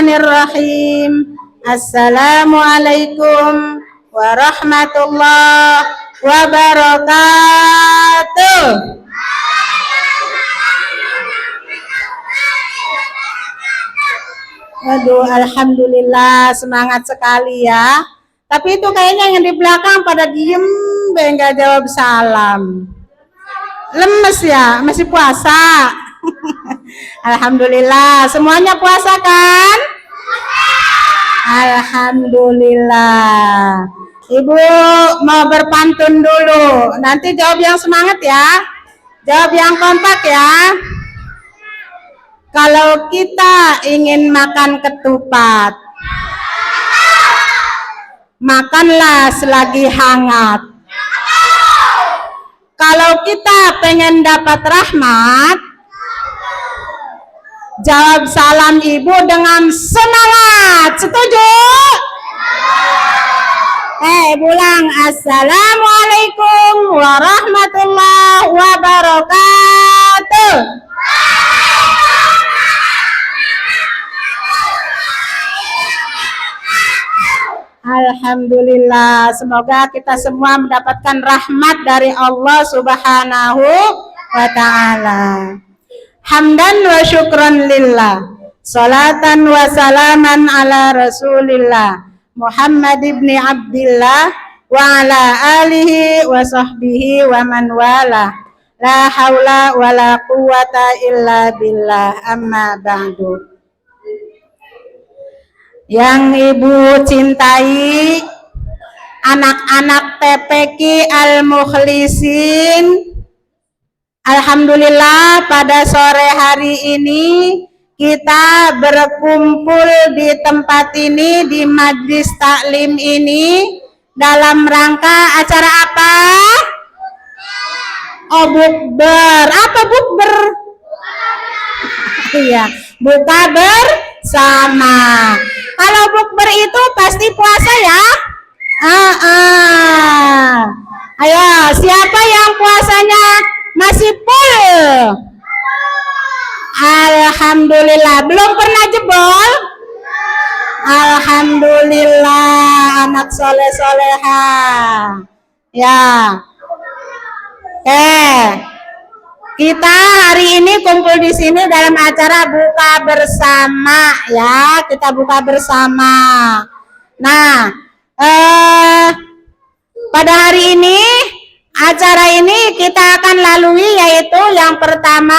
Bismillahirrahmanirrahim. Assalamualaikum warahmatullahi wabarakatuh. Aduh, alhamdulillah, semangat sekali ya. Tapi itu kayaknya yang di belakang pada diem, nggak jawab salam. Lemes ya, masih puasa. Alhamdulillah, semuanya puasa kan? Alhamdulillah. Ibu mau berpantun dulu. Nanti jawab yang semangat ya. Jawab yang kompak ya. Kalau kita ingin makan ketupat, makanlah selagi hangat. Kalau kita pengen dapat rahmat, jawab salam ibu dengan semangat. Setuju? Ulang. Assalamualaikum warahmatullahi wabarakatuh. Alhamdulillah, semoga kita semua mendapatkan rahmat dari Allah Subhanahu wa ta'ala. Hamdan wa syukran lillah, salatan wa salaman ala rasulillah Muhammad ibn Abdillah wa ala alihi wa sahbihi wa man wala. La haula wa la quwata illa billah, amma ba'du. Yang ibu cintai, anak-anak TPQ Al-Mukhlisin, alhamdulillah pada sore hari ini kita berkumpul di tempat ini, di majlis taklim ini dalam rangka acara apa? Oh, bukber. Apa bukber? Iya, buka bersama. Kalau bukber itu pasti puasa ya? Ayo, siapa yang puasanya masih full? Alhamdulillah. Belum pernah jebol? Alhamdulillah, anak soleh-soleha. Ya. Kita hari ini kumpul di sini dalam acara buka bersama ya, kita buka bersama. Nah, pada hari ini acara ini kita akan lalui yaitu yang pertama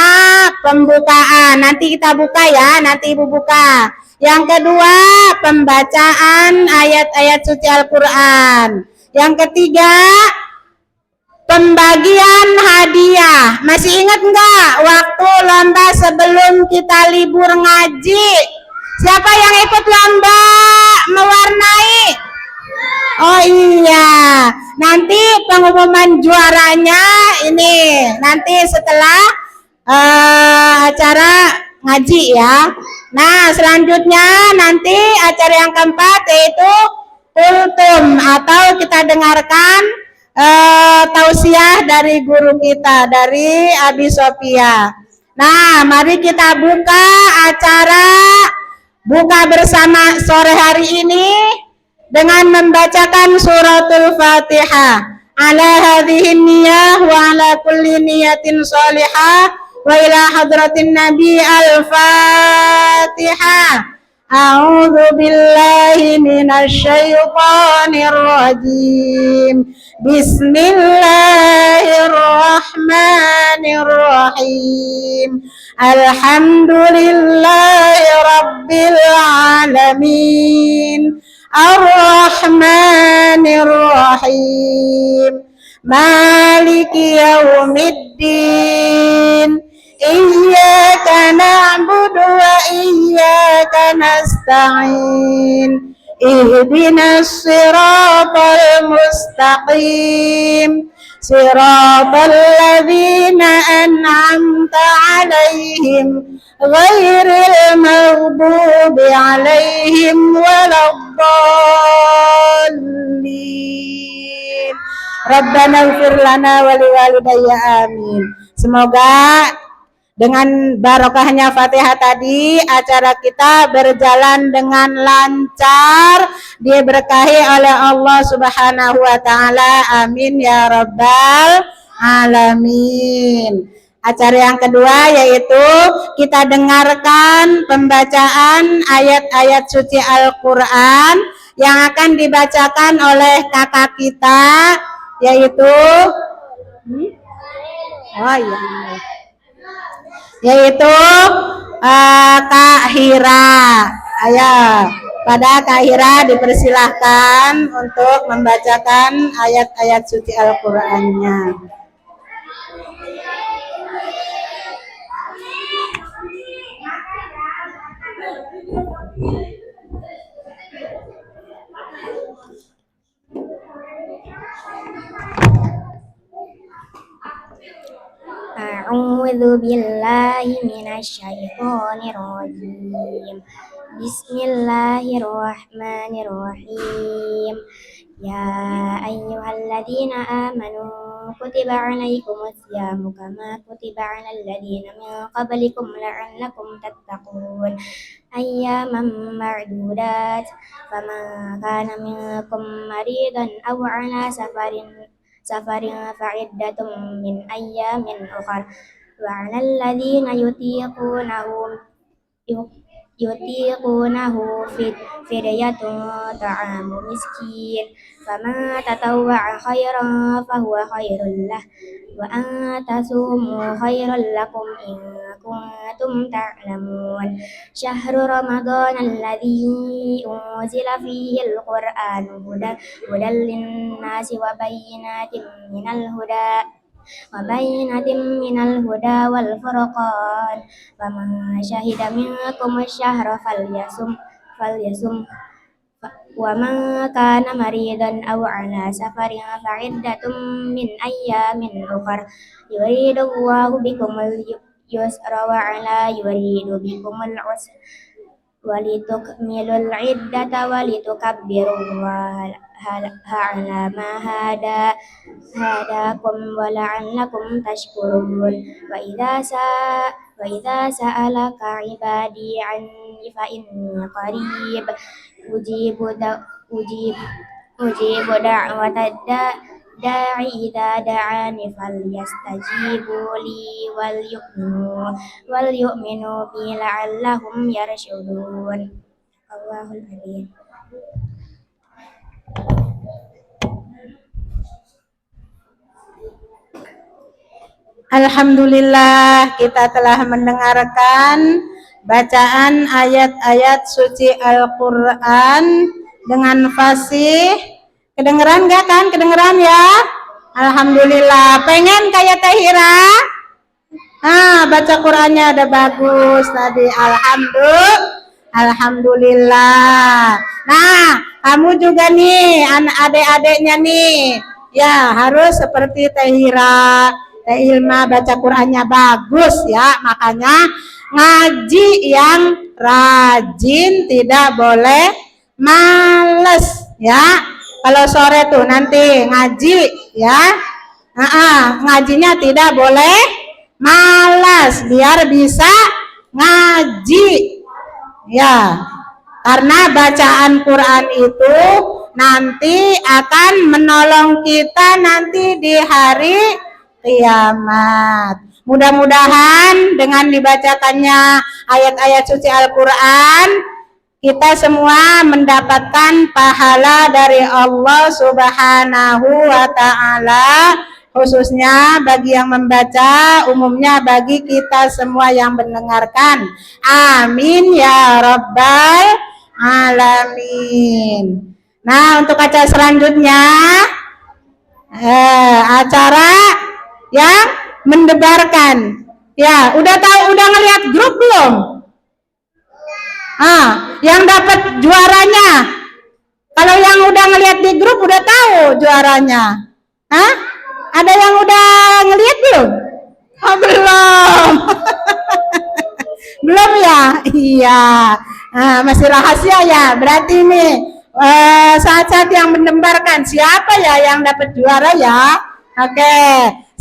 pembukaan. Nanti kita buka ya, nanti ibu buka. Yang kedua pembacaan ayat-ayat suci Al-Quran. Yang ketiga pembagian hadiah. Masih ingat enggak waktu lomba sebelum kita libur ngaji? Siapa yang ikut lomba mewarnai? Oh iya, nanti pengumuman juaranya ini nanti setelah acara ngaji ya. Nah, selanjutnya nanti acara yang keempat yaitu kultum atau kita dengarkan tausiah dari guru kita, dari Abi Sofia. Nah, mari kita buka acara buka bersama sore hari ini dengan membacakan suratul Fatihah. Ala hadhihi niyah wa ala kulli niyatin salihah wa ila hadratin Nabi al-Fatihah. A'udzu billahi minasy syaithanir rajim. Bismillahirrahmanirrahim. Alhamdulillahi rabbil alamin. Ar-Rahmanir Rahim. Maliki yaumiddin. Iyyaka na'budu wa iyyaka nasta'in. Ihdinas siratal mustaqim. Siratal ladzina an'amta 'alaihim ghairil maghdubi 'alaihim waladdallin. Rabbana ighfir lana wa liwalidayya amin. Semoga Dengan barokahnya Fatihah tadi, acara kita berjalan dengan lancar, diberkahi oleh Allah Subhanahu wa taala. Amin ya rabbal alamin. Acara yang kedua yaitu kita dengarkan pembacaan ayat-ayat suci Al-Qur'an yang akan dibacakan oleh kakak kita yaitu yaitu Kak Hira. Ayo, pada Kak Hira dipersilahkan untuk membacakan ayat-ayat suci Al-Qur'annya. A'udzu billahi minasyaitonir rajim. Bismillahirrahmanirrahim. Ya ayyuhalladzina amanu kutiba 'alaikumus syamu kama kutiba 'alal ladzina min qablikum la'allakum tattaqun. Ayyaman ma'dudat. Faman kana minkum maridan aw 'ala safarin fa'iddatun min ayyamin ukhar wa 'alal ladzina yutiqunahu fidyatun ta'amu miskin faman tatawwa'a khairan fahuwa khairul lah wa an tasumu khairan lakum in kuntum ta'lamun. Syahrul Ramadan alladzi unzila fihi al-Qur'an hudan lin-nasi wa bayyinatin minal huda wal furqan. Faman syahida minkum asy-syahra falyasum wa man kana maridan aw 'ala safarin fa'iddatun min ayyamin ukhra yuridullahu bikumul yusra wa 'ala yuridu bikumul 'usra walitukmilul 'iddata walitukabbirullaha 'ala ma hadakum wa la'allakum tashkurun. Wa idza sa'alaka 'ibadi 'anni fa inni qarib ujibu da'watad da'i idza da'ani falyastajibu li wal yu'minu bi la'allahum yarshudun. Allahul adzim. Alhamdulillah, kita telah mendengarkan bacaan ayat-ayat suci Al-Qur'an dengan fasih. Kedengeran gak kan? Kedengeran ya? Alhamdulillah. Pengen kayak Teh Hira? Baca Qur'annya ada bagus tadi. Alhamdulillah. Nah, kamu juga nih, adik-adiknya nih. Ya, harus seperti Teh Hira, Teh Ilma, baca Qur'annya bagus ya. Makanya ngaji yang rajin, tidak boleh males ya. Kalau sore tuh nanti ngaji ya. Ngajinya tidak boleh malas biar bisa ngaji. Ya. Karena bacaan Quran itu nanti akan menolong kita nanti di hari kiamat. Mudah-mudahan dengan dibacakannya ayat-ayat suci Al-Quran, kita semua mendapatkan pahala dari Allah Subhanahu wa ta'ala, khususnya bagi yang membaca, umumnya bagi kita semua yang mendengarkan. Amin ya rabbal alamin. Nah, untuk acara selanjutnya, acara yang mendebarkan. Ya, udah ngelihat grup belum? Yang dapat juaranya. Kalau yang udah ngelihat di grup udah tahu juaranya. Ada yang udah ngelihat belum? Belum. Belum ya? Iya. Masih rahasia ya. Berarti nih saat-saat yang mendebarkan siapa ya yang dapat juara ya? Oke.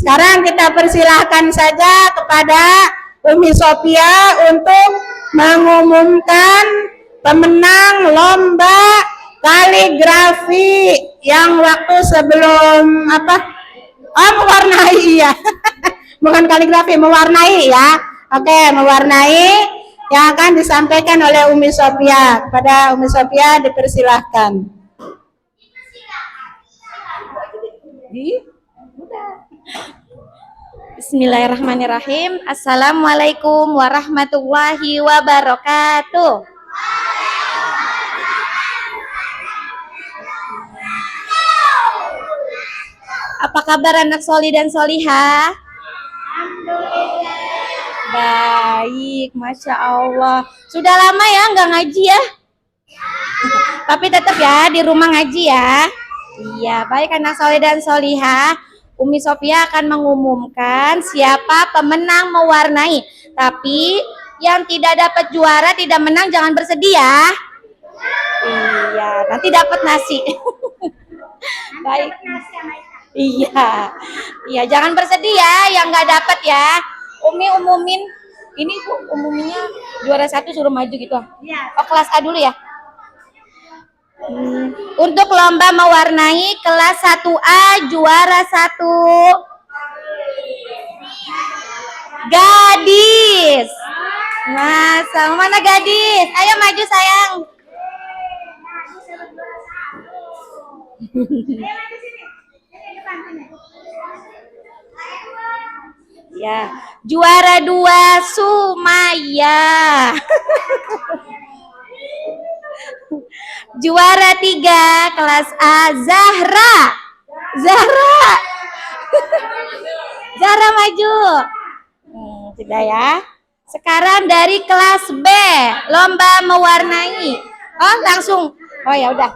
Sekarang kita persilahkan saja kepada Umi Sophia untuk mengumumkan pemenang lomba kaligrafi yang waktu sebelum apa? Oh, mewarnai ya. Bukan kaligrafi, mewarnai ya. Oke, mewarnai yang akan disampaikan oleh Umi Sophia. Kepada Umi Sophia dipersilahkan. Bismillahirrahmanirrahim. Assalamualaikum warahmatullahi wabarakatuh. Apa kabar anak soli dan solihah? Baik, Masya Allah. Sudah lama ya nggak ngaji ya? Tapi tetap ya di rumah ngaji ya. Iya, baik anak soleh dan solihah. Umi Sophia akan mengumumkan siapa pemenang mewarnai. Tapi yang tidak dapat juara, tidak menang, jangan bersedih ya. Iya, nanti dapat nasi. Baik. Iya, iya, jangan bersedih ya, yang nggak dapat ya. Umi umumin, ini Bu, umuminya juara 1 suruh maju gitu. Oh, kelas A dulu ya. Untuk lomba mewarnai kelas 1A juara 1 gadis. Masa mana gadis? Ayo maju sayang. Ya, juara 2 Sumaya. Juara 3 kelas A Zahra. Zahra maju. Tidak ya. Sekarang dari kelas B lomba mewarnai. Oh langsung. Oh ya udah.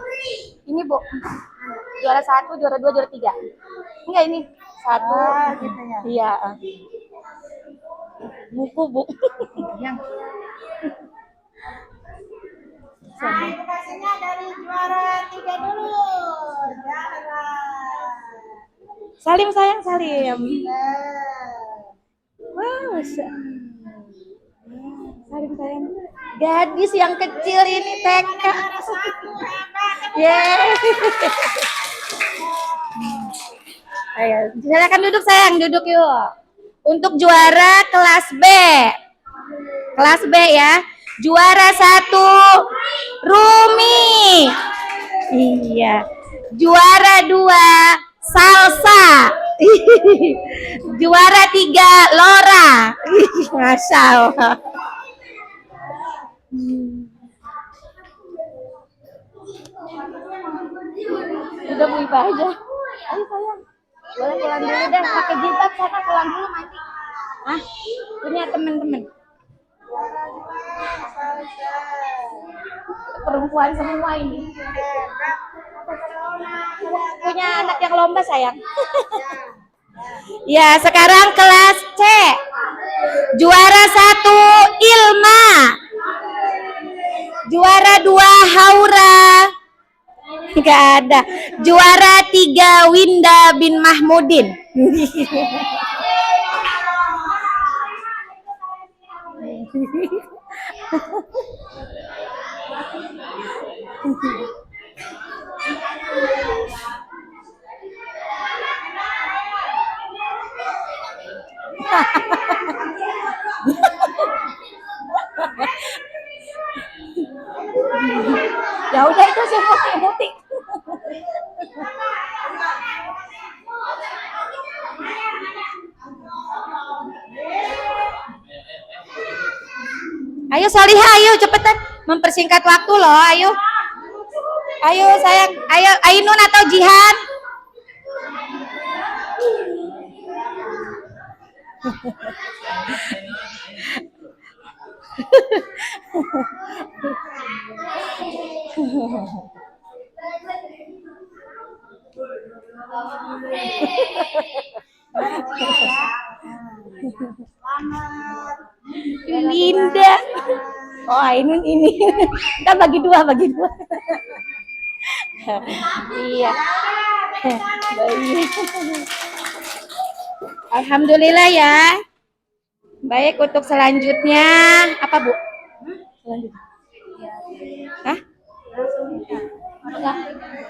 Ini Bu. Juara 1, juara 2, juara 3. Enggak ini. 1. Gitu ya. Iya. Buku Bu. Yang nah, edukasinya dari juara 3 dulu. Salim sayang, salim. Wow, salim sayang. Gadis yang kecil ini TK. Yeay. Ayo, silakan duduk sayang, duduk yuk. Untuk juara kelas B. Kelas B ya. Juara 1 Rumi. Iya. Juara 2 Salsa. Juara 3 Lora. Masya Allah. Udah Bu Ipa aja. Ayo sayang. Boleh pulang dulu deh. Pakai jilbab sana, pulang dulu mandi. Ah, punya teman-teman. Perempuan semua ini. Punya anak yang lomba sayang. Ya, sekarang kelas C. Juara 1 Ilma. Juara 2 Haura. Enggak ada. Juara 3 Winda bin Mahmudin. Ya udah itu semua emotik. Ayo Salihah, ayo cepetan mempersingkat waktu loh, ayo. Ayo sayang, ayo Ainun atau Jihan. Linda. Oh Ainun ini. Kita bagi dua. Iya. Baik. Alhamdulillah ya. Baik, untuk selanjutnya apa, Bu? Selanjutnya. Hah?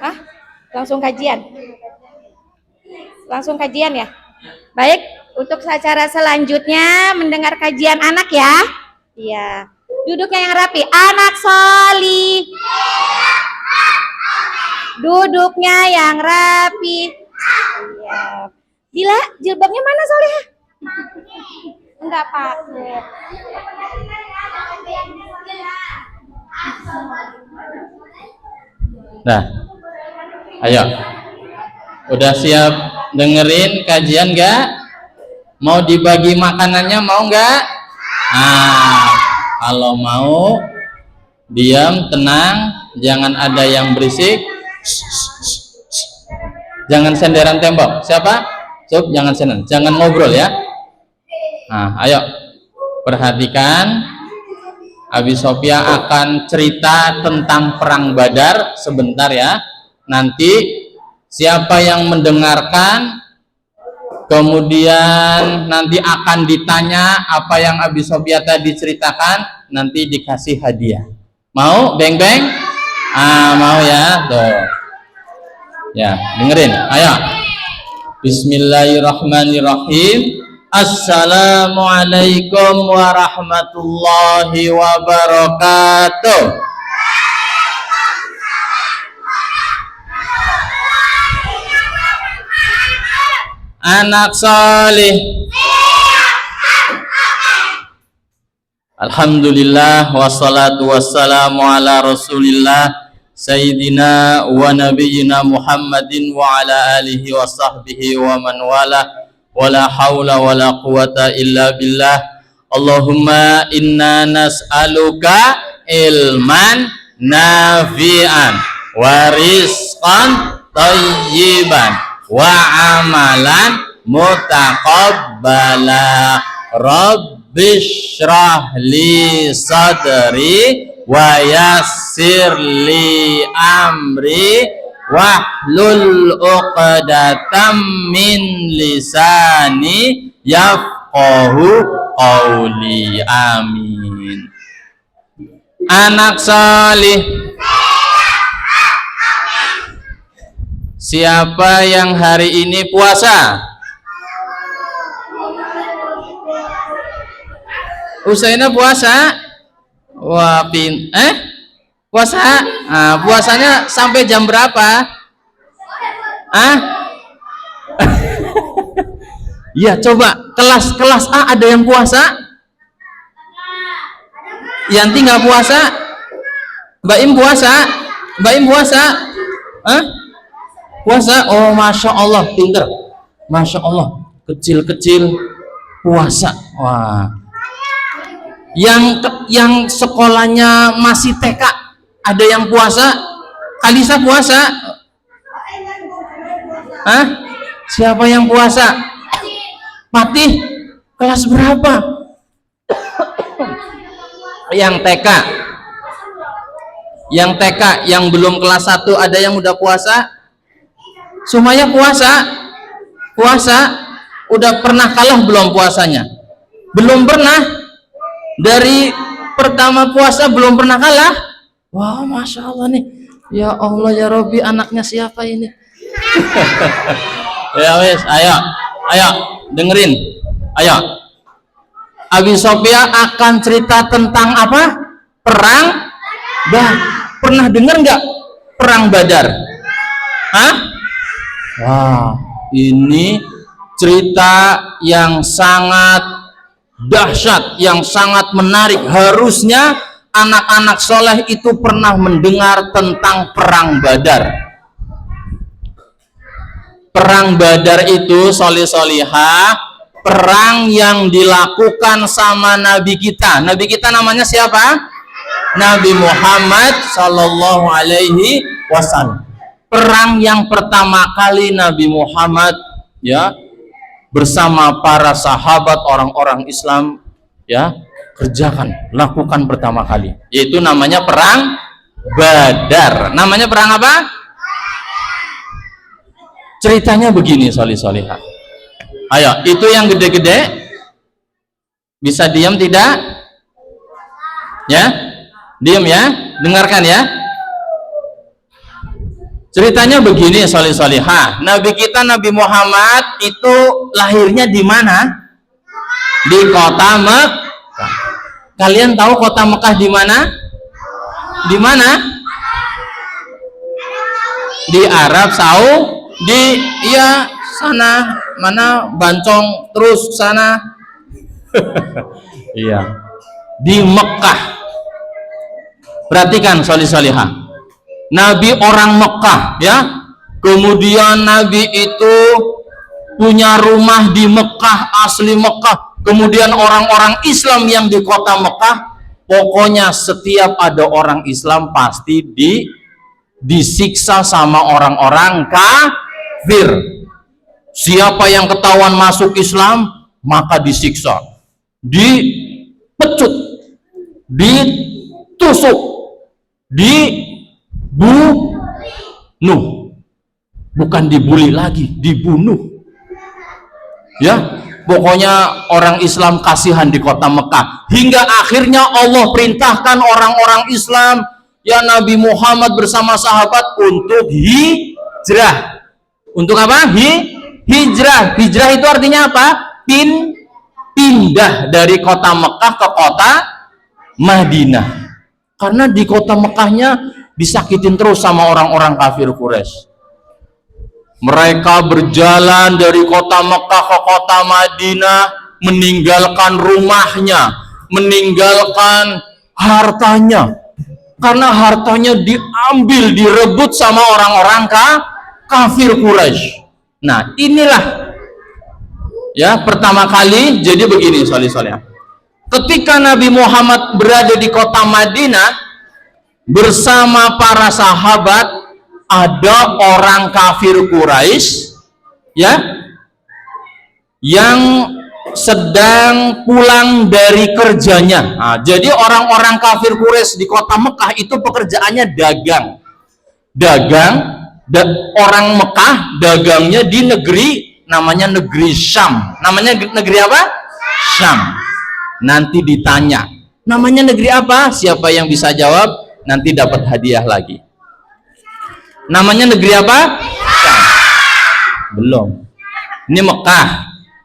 Hah? Langsung kajian. Langsung kajian ya? Baik, untuk acara selanjutnya mendengar kajian anak ya. Iya. Duduknya yang rapi. Anak solih. Duduknya yang rapi. Iya. Bila jilbabnya mana Soleh? Enggak pakai. Nah, ayo. Udah siap dengerin kajian nggak? Mau dibagi makanannya mau nggak? Nah, kalau mau, diam, tenang, jangan ada yang berisik. Jangan senderan tembok. Siapa? Sob, jangan senderan, jangan ngobrol ya. Nah, ayo perhatikan. Abi Sofia akan cerita tentang perang Badar sebentar ya. Nanti siapa yang mendengarkan, kemudian nanti akan ditanya apa yang Abi Sofia tadi ceritakan, nanti dikasih hadiah. Mau? Beng-beng? Mau ya? Tuh. Ya, dengerin. Ayo. Bismillahirrahmanirrahim. Assalamualaikum warahmatullahi wabarakatuh. Anak salih. Alhamdulillah wassalatu wassalamu ala Rasulillah Sayyidina wa nabiyyina Muhammadin wa ala alihi wa sahbihi wa man wala wala hawla wala quwata illa billah. Allahumma inna nas'aluka ilman nafi'an wa rizqan tayyiban wa amalan mutaqabbala. Rabbishrah li sadri wa yassir li amri wahlul uqdatam min lisani yafqahu qawli. Amin. Anak salih. Siapa yang hari ini puasa? Usaina puasa? Wah, puasa? Puasanya sampai jam berapa? Iya, coba kelas A ada yang puasa? Yanti nggak puasa? Mbak Im puasa? Mbak Im puasa? Puasa? Oh, masya Allah, pinter. Masya Allah, kecil-kecil puasa. Wah. Yang sekolahnya masih TK ada yang puasa? Kalisa puasa? Siapa yang puasa? Patih, kelas berapa? Yang TK. Yang TK, yang belum kelas 1 ada yang udah puasa? Semuanya puasa? Puasa? Udah pernah kalah belum puasanya? Belum pernah. Dari pertama puasa belum pernah kalah. Wah, masya Allah nih. Ya Allah ya Robbi, anaknya siapa ini? Ya wes, ayo dengerin. Ayo. Abi Sofia akan cerita tentang apa? Perang. Pernah dengar nggak perang Badar? Wah, ini cerita yang sangat dahsyat, yang sangat menarik. Harusnya anak-anak soleh itu pernah mendengar tentang perang Badar. Perang Badar itu, solih-solihah, perang yang dilakukan sama Nabi kita. Nabi kita namanya siapa? Nabi Muhammad Sallallahu Alaihi Wasallam. Perang yang pertama kali Nabi Muhammad ya bersama para sahabat orang-orang Islam ya lakukan pertama kali, yaitu namanya perang Badar. Namanya perang apa? Ceritanya begini, solih-solihah. Ayo, itu yang gede-gede Bisa diam tidak? Ya, diam ya, dengarkan ya. Ceritanya begini, solih-solihah. Nabi kita Nabi Muhammad itu lahirnya di mana? Di kota Mekah. Kalian tahu kota Mekah di mana? Di mana? Di Arab Saudi. Iya, sana mana Bancong terus sana. Iya. Di Mekah. Perhatikan solih-solihah. Nabi orang Mekah ya, kemudian Nabi itu punya rumah di Mekah, asli Mekah, kemudian orang-orang Islam yang di kota Mekah, pokoknya setiap ada orang Islam pasti disiksa sama orang-orang kafir. Siapa yang ketahuan masuk Islam maka disiksa, dipecut, ditusuk, dibunuh, bukan dibully lagi, dibunuh. Ya, pokoknya orang Islam kasihan di kota Mekah. Hingga akhirnya Allah perintahkan orang-orang Islam, ya Nabi Muhammad bersama sahabat untuk hijrah. Untuk apa? Hijrah. Hijrah itu artinya apa? Pindah dari kota Mekah ke kota Madinah. Karena di kota Mekahnya disakitin terus sama orang-orang kafir Quraisy. Mereka berjalan dari kota Mekah ke kota Madinah, meninggalkan rumahnya, meninggalkan hartanya. Karena hartanya diambil, direbut sama orang-orang kafir Quraisy. Nah, inilah ya pertama kali. Jadi begini, soleh-soleh. Ketika Nabi Muhammad berada di kota Madinah bersama para sahabat, ada orang kafir Quraisy ya yang sedang pulang dari kerjanya. Nah, jadi orang-orang kafir Quraisy di kota Mekah itu pekerjaannya dagang. Dan orang Mekah dagangnya di negeri namanya negeri Syam. Namanya negeri apa? Syam. Nanti ditanya, namanya negeri apa? Siapa yang bisa jawab nanti dapat hadiah lagi. Namanya negeri apa? Syam. Belum. Ini Mekah,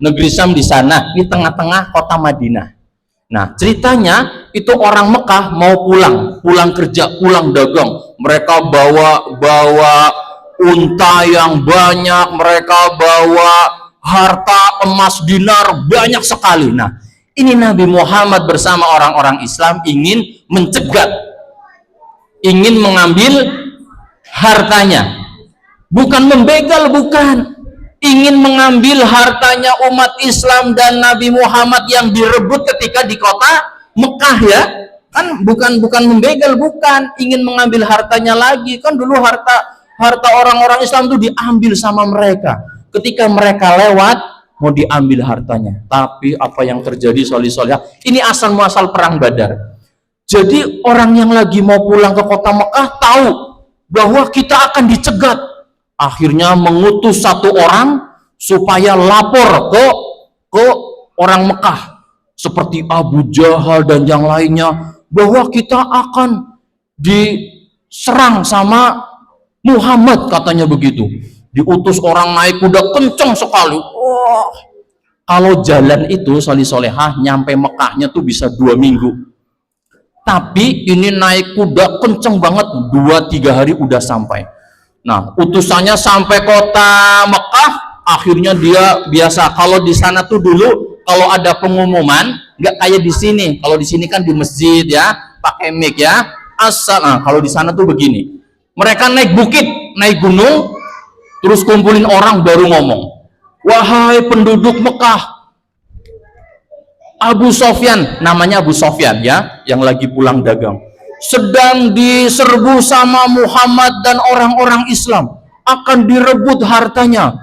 negeri Syam di sana, di tengah-tengah kota Madinah. Nah, ceritanya itu orang Mekah mau pulang kerja, pulang dagang. Mereka bawa unta yang banyak, mereka bawa harta emas dinar banyak sekali. Nah, ini Nabi Muhammad bersama orang-orang Islam ingin mencegat, ingin mengambil hartanya, bukan membegal, bukan, ingin mengambil hartanya umat Islam dan Nabi Muhammad yang direbut ketika di kota Mekah ya, kan bukan membegal, bukan, ingin mengambil hartanya lagi. Kan dulu harta orang-orang Islam itu diambil sama mereka, ketika mereka lewat mau diambil hartanya. Tapi apa yang terjadi, solih-solihah, ini asal muasal perang Badar. Jadi orang yang lagi mau pulang ke kota Mekah tahu bahwa kita akan dicegat, akhirnya mengutus satu orang supaya lapor ke orang Mekah seperti Abu Jahal dan yang lainnya bahwa kita akan diserang sama Muhammad, katanya begitu. Diutus orang naik kuda kenceng sekali. Wah, kalau jalan itu solih-solehah nyampe Mekahnya tuh bisa 2 minggu. Tapi ini naik kuda kenceng banget, 2-3 hari udah sampai. Nah, utusannya sampai kota Mekah, akhirnya dia biasa. Kalau di sana tuh dulu kalau ada pengumuman nggak kayak di sini. Kalau di sini kan di masjid ya, pakai mic ya. Nah, kalau di sana tuh begini. Mereka naik bukit, naik gunung, terus kumpulin orang baru ngomong, wahai penduduk Mekah, Abu Sofyan, namanya Abu Sofyan ya, yang lagi pulang dagang, sedang diserbu sama Muhammad dan orang-orang Islam, akan direbut hartanya.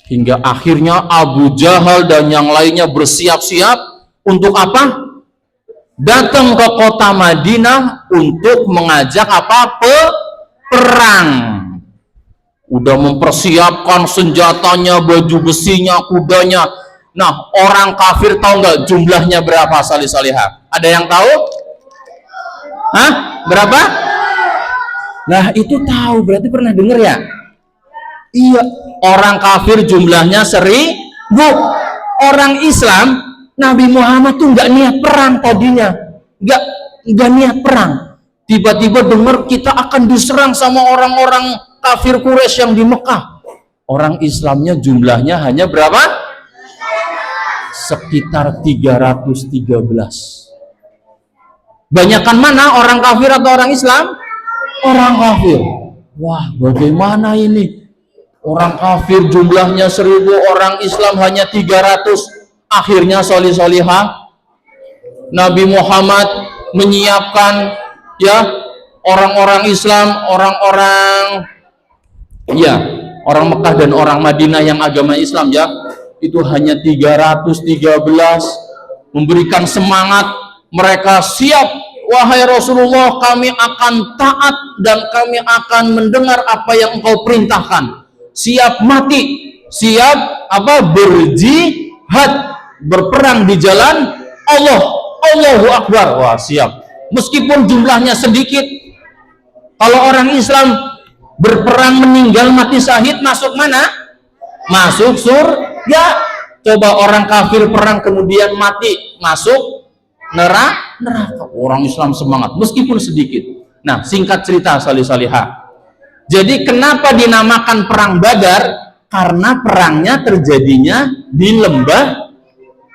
Hingga akhirnya Abu Jahal dan yang lainnya bersiap-siap untuk apa? Datang ke kota Madinah untuk mengajak apa? Perang. Udah mempersiapkan senjatanya, baju besinya, kudanya. Nah, orang kafir tahu nggak jumlahnya berapa, salih-salihah? Ada yang tahu? Hah? Berapa? Nah, itu tahu, berarti pernah dengar ya? Iya, orang kafir jumlahnya 1000. Orang Islam, Nabi Muhammad tuh nggak niat perang tadinya, nggak niat perang. Tiba-tiba dengar kita akan diserang sama orang-orang kafir Quraisy yang di Mekah. Orang Islamnya jumlahnya hanya berapa? Sekitar 313. Banyakan mana, orang kafir atau orang Islam? Orang kafir. Wah, bagaimana ini? Orang kafir jumlahnya 1000, orang Islam hanya 300. Akhirnya solih-solihah, Nabi Muhammad menyiapkan ya orang-orang Islam, orang-orang ya orang Mekah dan orang Madinah yang agama Islam ya, itu hanya 313, memberikan semangat. Mereka siap, wahai Rasulullah, kami akan taat dan kami akan mendengar apa yang engkau perintahkan. Siap mati, siap berjihad, berperang di jalan Allah. Allahu Akbar. Wah, siap. Meskipun jumlahnya sedikit. Kalau orang Islam berperang, meninggal, mati syahid, masuk mana? Masuk surga. Coba orang kafir perang kemudian mati, masuk neraka. Orang Islam semangat meskipun sedikit. Nah, singkat cerita, salih-salihah, jadi kenapa dinamakan perang Badar? Karena perangnya terjadinya di lembah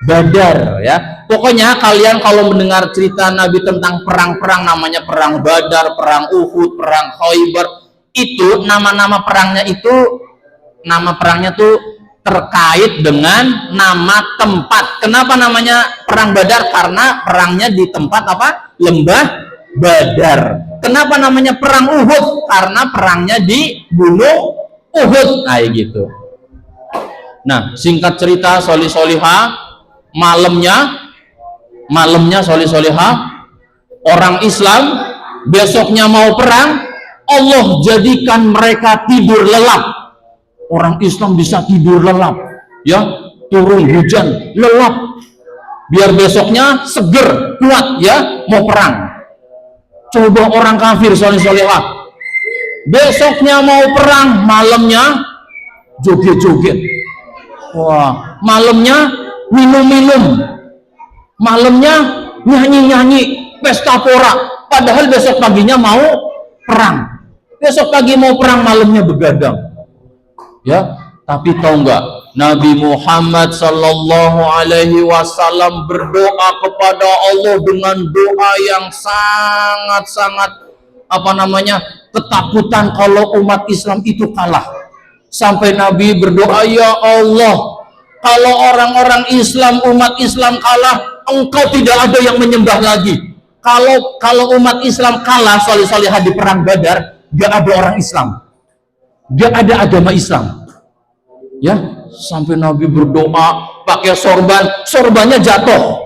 Badar ya. Pokoknya kalian kalau mendengar cerita Nabi tentang perang-perang, namanya perang Badar, perang Uhud, perang Khaybar, itu nama-nama perangnya itu, nama perangnya tuh terkait dengan nama tempat. Kenapa namanya perang Badar? Karena perangnya di tempat lembah Badar. Kenapa namanya perang Uhud? Karena perangnya di gunung Uhud. Nah, gitu. Nah, singkat cerita, solih-solihah, malamnya solih-solihah, orang Islam besoknya mau perang, Allah jadikan mereka tidur lelap. Orang Islam bisa tidur lelap, ya, turun hujan, lelap, biar besoknya seger, kuat, ya, mau perang. Coba orang kafir, soleh-solehah, besoknya mau perang, malamnya joget-joget, wah, malamnya minum-minum, malamnya nyanyi-nyanyi, pesta pora, padahal besok paginya mau perang. Besok pagi mau perang, malamnya begadang. Ya, tapi tahu nggak, Nabi Muhammad Sallallahu Alaihi Wasallam berdoa kepada Allah dengan doa yang sangat-sangat ketakutan kalau umat Islam itu kalah. Sampai Nabi berdoa, ya Allah, kalau orang-orang Islam, umat Islam kalah, engkau tidak ada yang menyembah lagi. Kalau umat Islam kalah, soleh-solehah, di perang Badar, gak ada orang Islam, gak ada agama Islam, ya. Sampai Nabi berdoa pakai sorbannya jatuh,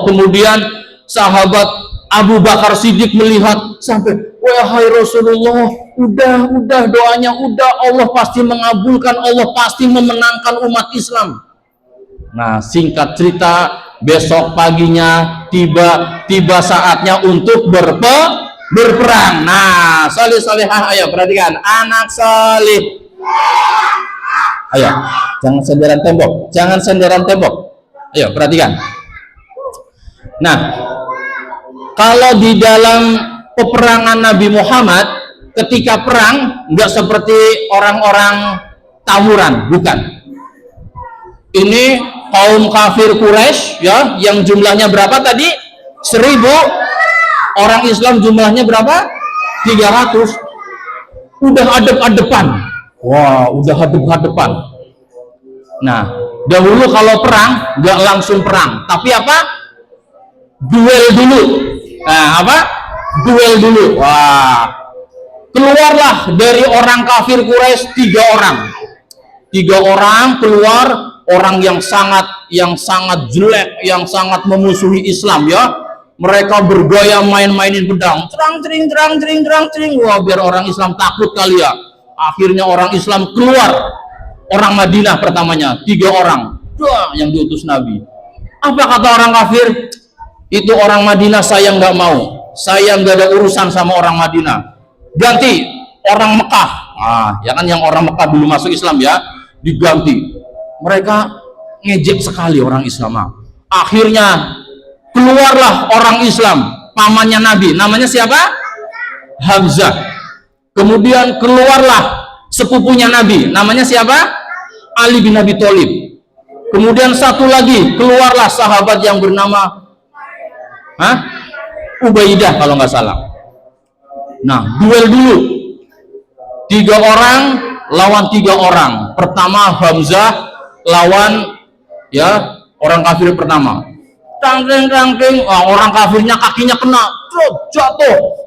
kemudian sahabat Abu Bakar Siddiq melihat, sampai, wahai Rasulullah, udah doanya udah, Allah pasti mengabulkan, Allah pasti memenangkan umat Islam. Nah, singkat cerita, besok paginya tiba saatnya untuk berperang. Nah, salih-salihah, ayo perhatikan, anak salih. Ayo, jangan senderan tembok. Ayo perhatikan. Nah, kalau di dalam peperangan Nabi Muhammad, ketika perang nggak seperti orang-orang tawuran, bukan. Ini kaum kafir Quraisy, ya, yang jumlahnya berapa tadi? 1000. Orang Islam jumlahnya berapa? 300. Udah adep-adepan. Wah, udah hadep-hadepan. Nah, dahulu kalau perang nggak langsung perang, tapi duel dulu. Nah, duel dulu. Wah, keluarlah dari orang kafir Quraisy 3 orang keluar, orang yang sangat jelek, yang sangat memusuhi Islam, ya. Mereka bergaya mainin pedang, cerang-cering. Wah, biar orang Islam takut kali ya. Akhirnya orang Islam keluar, orang Madinah pertamanya 3 orang. dah yang diutus Nabi. Apa kata orang kafir? Itu orang Madinah saya nggak mau, saya nggak ada urusan sama orang Madinah, ganti orang Mekah. Ya kan, yang orang Mekah dulu masuk Islam ya, diganti. Mereka ngejek sekali orang Islam. Akhirnya keluarlah orang Islam, pamannya Nabi, namanya siapa? Hamzah. Kemudian keluarlah sepupunya Nabi, namanya siapa? Ali bin Abi Thalib. Kemudian satu lagi, keluarlah sahabat yang bernama Ubaidah kalau nggak salah. Nah, duel dulu. 3 orang lawan 3 orang. Pertama Hamzah lawan ya orang kafir pertama. Tangking, orang kafirnya kakinya kena,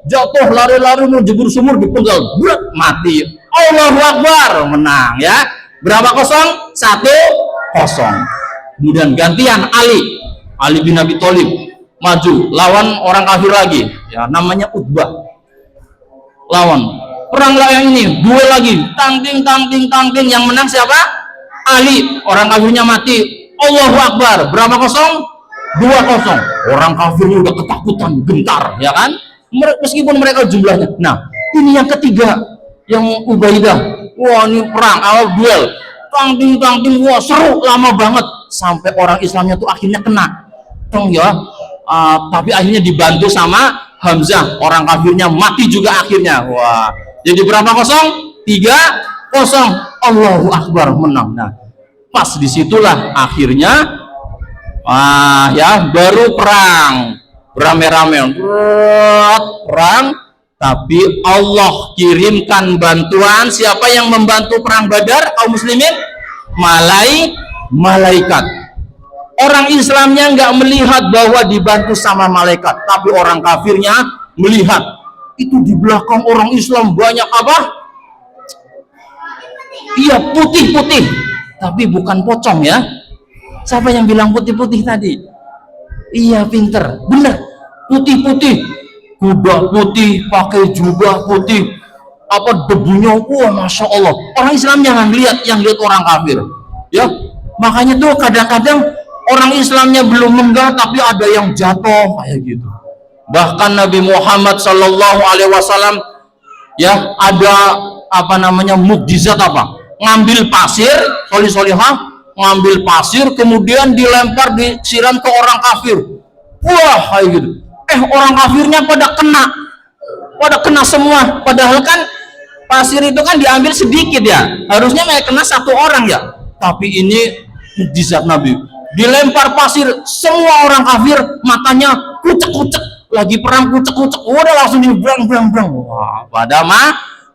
jatuh, lari-lari mau jebur sumur dipenggal, mati. Allahu Akbar, menang ya. Berapa kosong? 1-0. Kemudian gantian Ali bin Abi Thalib maju lawan orang kafir lagi, ya namanya Utbah. Lawan perang yang ini, duel lagi, tangking, yang menang siapa? Ali, orang kafirnya mati. Allahu Akbar, berapa kosong? 2-0. Orang kafirnya udah ketakutan, gentar, ya kan? Meskipun mereka jumlahnya. Nah, ini yang ketiga, yang Ubaidah. Wah, ini perang, duel, tangking, wah seru, lama banget, sampai orang Islamnya tuh akhirnya kena, ya. Tapi akhirnya dibantu sama Hamzah, orang kafirnya mati juga akhirnya. Wah, jadi berapa kosong? 3-0. Allahu Akbar, menang. Nah, pas disitulah akhirnya ya baru perang rame-rame, perang. Tapi Allah kirimkan bantuan. Siapa yang membantu perang Badar? Kaum muslimin? Malaikat. Orang Islamnya nggak melihat bahwa dibantu sama malaikat, tapi orang kafirnya melihat. Itu di belakang orang Islam banyak apa? Iya, putih-putih, tapi bukan pocong ya. Siapa yang bilang putih-putih tadi? Iya, pinter, bener, putih-putih, kuda putih, pakai jubah putih, apa debunya, wah masya Allah. Orang Islam jangan lihat, yang lihat orang kafir, ya. Makanya tuh kadang-kadang orang Islamnya belum meninggal tapi ada yang jatuh kayak gitu. Bahkan Nabi Muhammad Sallallahu Alaihi Wasallam ya ada apa namanya mukjizat apa? Ngambil pasir, solihah, ngambil pasir kemudian dilempar, disiram ke orang kafir. Wah kayak gitu. Orang kafirnya pada kena semua. Padahal kan pasir itu kan diambil sedikit ya. Harusnya mereka kena 1 orang ya. Tapi ini mukjizat Nabi. Dilempar pasir, semua orang kafir matanya kucek-kucek, lagi perang kucek-kucek, udah langsung dibrang. Wah, pada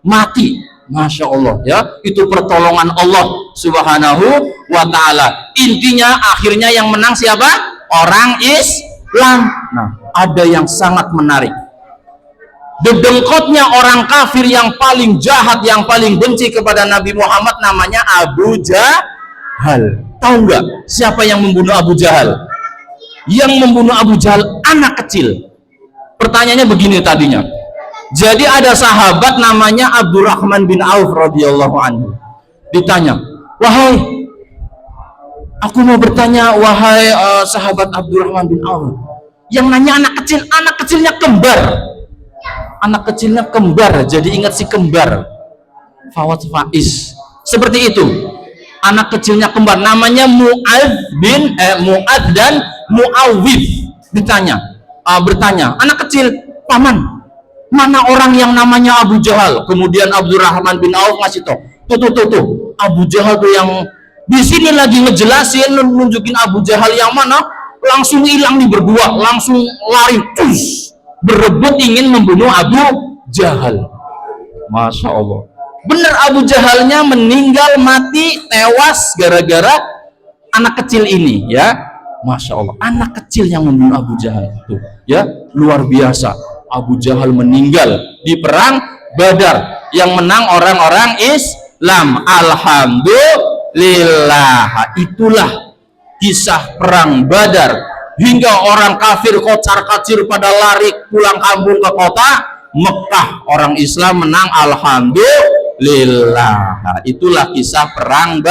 mati. Masya Allah ya, itu pertolongan Allah Subhanahu wa ta'ala. Intinya akhirnya yang menang siapa? Orang Islam. Nah, ada yang sangat menarik. Dedengkotnya orang kafir yang paling jahat, yang paling benci kepada Nabi Muhammad namanya Abu Jahal. Tahu nggak siapa yang membunuh Abu Jahal? Yang membunuh Abu Jahal anak kecil. Pertanyaannya begini tadinya. Jadi ada sahabat namanya Abdurrahman bin Auf radhiyallahu anhu. Ditanya, aku mau bertanya, wahai sahabat Abdurrahman bin Auf. Yang nanya anak kecilnya kembar. Anak kecilnya kembar, jadi ingat si kembar. Fawad Faiz. Seperti itu. Anak kecilnya kembar namanya Mu'adz dan Mu'awwidh. Bertanya, anak kecil, paman, mana orang yang namanya Abu Jahal? Kemudian Abdurrahman bin Auf ngasih tau, tuh Abu Jahal tuh yang di sini lagi ngejelasin, nunjukin Abu Jahal yang mana, langsung hilang nih berdua, langsung lari, berebut ingin membunuh Abu Jahal. Masya Allah. Bener, Abu Jahalnya meninggal, mati, tewas gara-gara anak kecil ini ya. Masya Allah, anak kecil yang membunuh Abu Jahal itu ya, luar biasa. Abu Jahal meninggal di perang Badar, yang menang orang-orang Islam. Alhamdulillah. Itulah kisah perang Badar, hingga orang kafir kocar-kacir pada lari pulang kampung ke kota Mekah. Orang Islam menang, alhamdulillah. Itulah kisah perang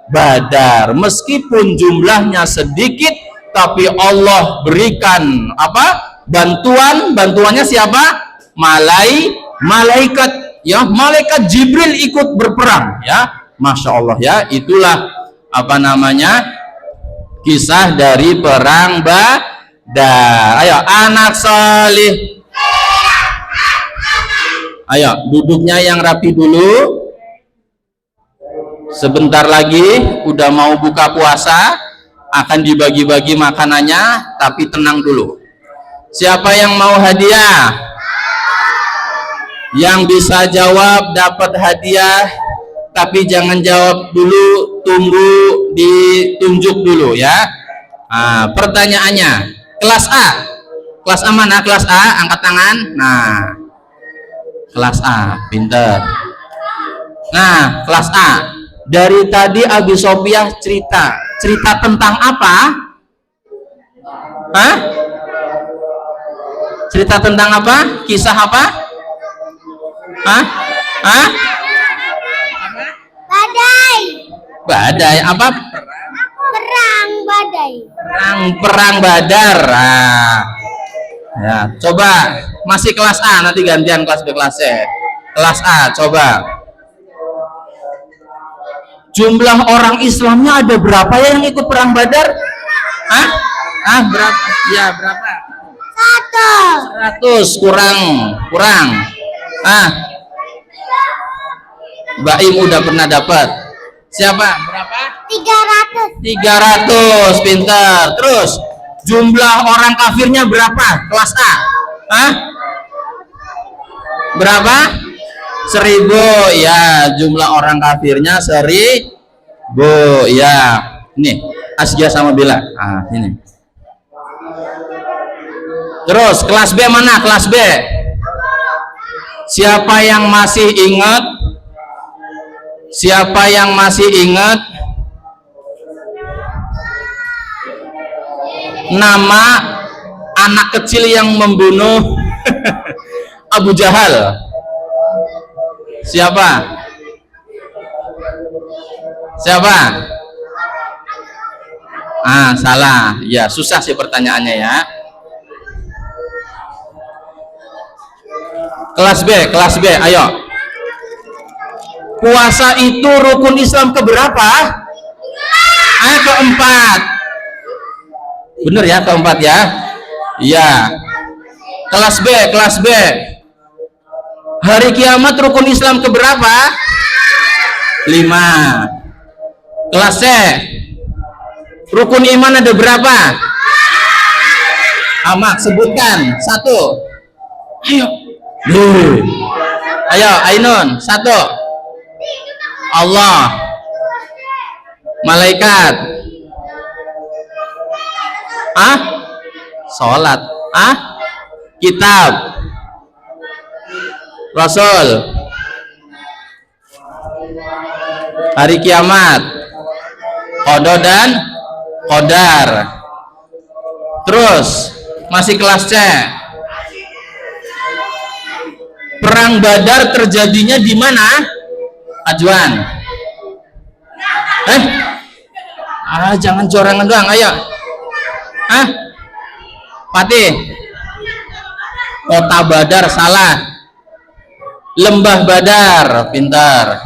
Badar. Meskipun jumlahnya sedikit, tapi Allah berikan apa? Bantuannya siapa? Malaikat, ya, malaikat Jibril ikut berperang, ya. Masya Allah, ya. Itulah apa namanya? Kisah dari perang Badar. Ayo anak salih. Ayo duduknya yang rapi dulu. Sebentar lagi udah mau buka puasa, akan dibagi-bagi makanannya, tapi tenang dulu. Siapa yang mau hadiah? Yang bisa jawab dapat hadiah, tapi jangan jawab dulu, tunggu ditunjuk dulu, ya. Nah, pertanyaannya, kelas A. Kelas A mana? Kelas A, angkat tangan. Nah, kelas A, pinter. Nah, kelas A. Dari tadi Abi Sofiah cerita tentang apa? Hah? Cerita tentang apa? Kisah apa? Hah? Hah? Badai. Badai apa? Perang badai. Perang Badar. Nah, ya, coba masih kelas A, nanti gantian kelas B, kelas C. Kelas A, coba. Jumlah orang Islamnya ada berapa ya yang ikut perang Badar? Hah? Berapa? Ya, berapa? 100 kurang. Mbak Im udah pernah dapat. Siapa? Berapa? 300, pintar. Terus jumlah orang kafirnya berapa? Kelas A. Berapa? 1000. Ya, jumlah orang kafirnya 1000. Ya, ini Asgia sama Bella. Ini. Terus kelas B mana? Kelas B. Siapa yang masih ingat? Siapa yang masih ingat nama anak kecil yang membunuh Abu Jahal? Siapa? Salah. Ya, susah sih pertanyaannya, ya. Kelas B, ayo. Puasa itu rukun Islam keberapa? Keempat. Bener ya, keempat ya. Iya. Kelas B. Hari kiamat rukun Islam keberapa? 5. Kelas C. Rukun iman ada berapa? Amak, sebutkan. 1. Ayo, Ainun. 1. Allah, malaikat, sholat, kitab, Rasul, hari kiamat, qada dan qadar. Terus masih kelas C. Perang Badar terjadinya di mana? Ajwan. Jangan corangan doang, ayo. Fatih. Kota Badar, salah. Lembah Badar, pintar.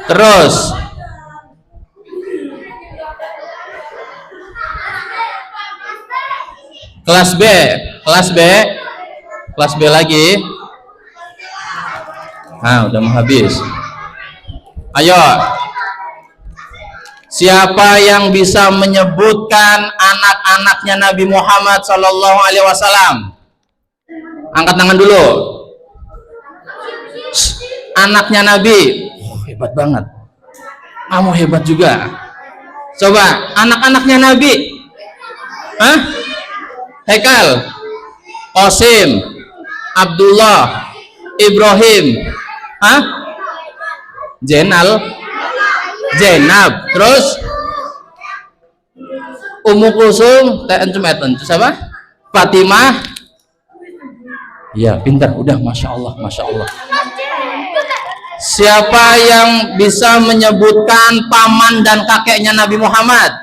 Terus kelas B lagi. Udah mau habis. Ayo, siapa yang bisa menyebutkan anak-anaknya Nabi Muhammad Sallallahu Alaihi Wasallam? Angkat tangan dulu. Anaknya Nabi. Hebat banget. Kamu hebat juga. Coba anak-anaknya Nabi. Haikal, Qasim, Abdullah, Ibrahim, Zainab, terus Ummu Kulsum, siapa? Fatimah. Iya, pintar. Udah, masya Allah. Siapa yang bisa menyebutkan paman dan kakeknya Nabi Muhammad?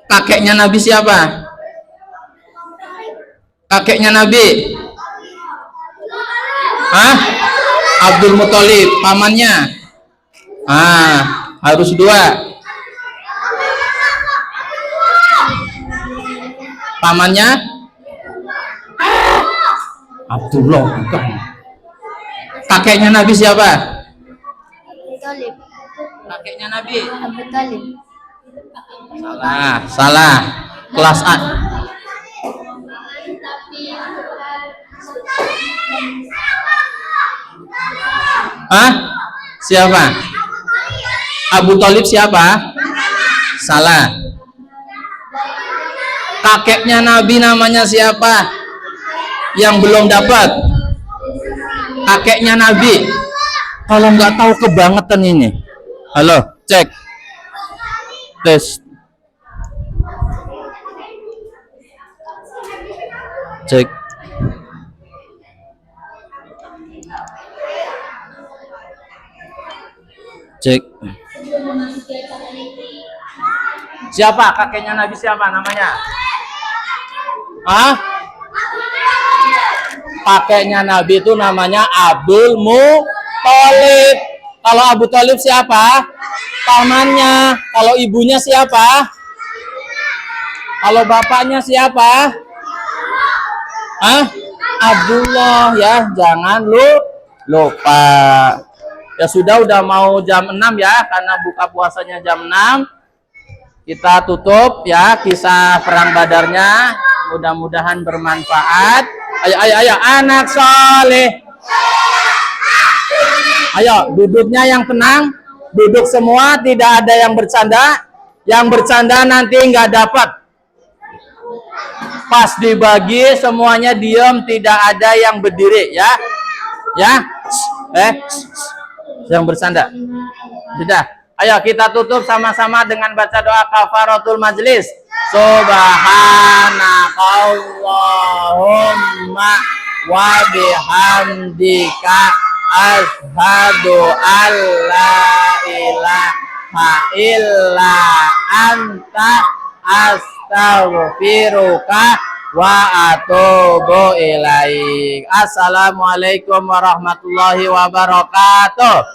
Kakeknya Nabi siapa? Kakeknya Nabi? Hah? Abdul Muthalib. Pamannya? Harus 2. Pamannya? Abdullah bukan. Kakeknya Nabi siapa? Abu Talib. Kakeknya Nabi? Abu Talib. Salah. Kelas A. Hah? Siapa? Abu Talib siapa? Salah. Kakeknya Nabi namanya siapa? Yang belum dapat. Kakeknya Nabi. Kalau nggak tahu kebangetan ini. Halo, cek. Tes. Cek. Cek. Siapa kakeknya Nabi siapa namanya? Kakeknya Nabi itu namanya Abdul Muthalib. Kalau Abu Thalib siapa? Pamannya. Kalau ibunya siapa? Kalau bapaknya siapa? Abdullah ya, jangan lupa. Ya sudah, udah mau jam 6 ya, karena buka puasanya jam 6. Kita tutup ya kisah perang Badarnya. Mudah-mudahan bermanfaat. Ayo anak soleh. Ayo duduknya yang tenang. Duduk semua, tidak ada yang bercanda. Yang bercanda nanti nggak dapat. Pas dibagi semuanya diam, tidak ada yang berdiri ya. Ya. Yang bercanda. Sudah. Ayo kita tutup sama-sama dengan baca doa kafaratul majlis. Subhanakallahumma wa bihamdika asyhadu an la ilaha illa anta astaghfiruka wa atubu ilaik. Assalamualaikum warahmatullahi wabarakatuh.